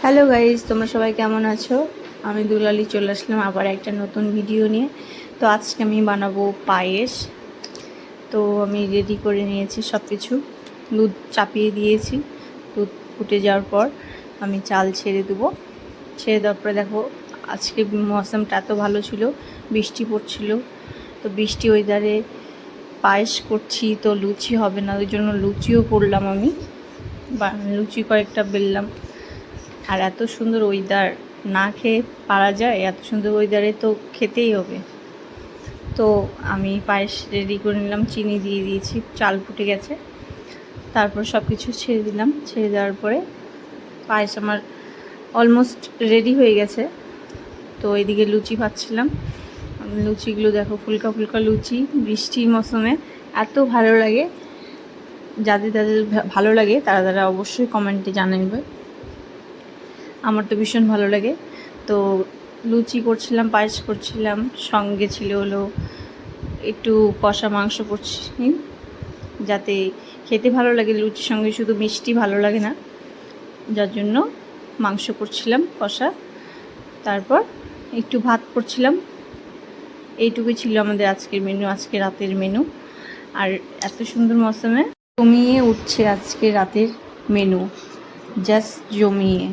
Hello guys, তোমরা সবাই কেমন আছো? আমি দুলালি চলে আসলাম আবার একটা নতুন ভিডিও নিয়ে। তো আজকে আমি বানাবো পায়েস। তো আমি রেডি করে নিয়েছি সব কিছু, দুধ চাপিয়ে দিয়েছি। দুধ ফুটে যাওয়ার পর আমি চাল ছেড়ে দেবো। ছেড়ে দেওয়ার পরে দেখো, আজকে মৌসুমটা এত ভালো ছিল, বৃষ্টি পড়ছিল। তো বৃষ্টি ওয়েদারে পায়েস করছি, তো লুচি হবে না, ওই জন্য লুচিও করলাম আমি, বা লুচি কয়েকটা বেললাম। আর এত সুন্দর ওয়েদার, না খেয়ে পারা যায়? এত সুন্দর ওয়েদারে তো খেতেই হবে। তো আমি পায়েস রেডি করে নিলাম, চিনি দিয়ে দিয়েছি, চাল ফুটে গেছে। তারপর সব কিছু ছেড়ে দিলাম। ছেড়ে দেওয়ার পরে পায়েস আমার অলমোস্ট রেডি হয়ে গেছে। তো এইদিকে লুচি ভাজছিলাম। লুচিগুলো দেখো, ফুলকা ফুলকা লুচি। বৃষ্টির মৌসুমে এত ভালো লাগে। যাদের যাদের ভালো লাগে তারা অবশ্যই কমেন্টে জানাবে। আমার তো ভীষণ ভালো লাগে। তো লুচি করছিলাম, পায়েস করছিলাম, সঙ্গে ছিল হলো একটু কষা মাংস করছি, যাতে খেতে ভালো লাগে। লুচির সঙ্গে শুধু মিষ্টি ভালো লাগে না, যার জন্য মাংস করছিলাম কষা। তারপর একটু ভাত করছিলাম। এইটুকুই ছিল আমাদের আজকের মেনু, আজকে রাতের মেনু। আর এত সুন্দর মৌসুমে জমিয়ে উঠছে আজকে রাতের মেনু, জাস্ট জমিয়ে।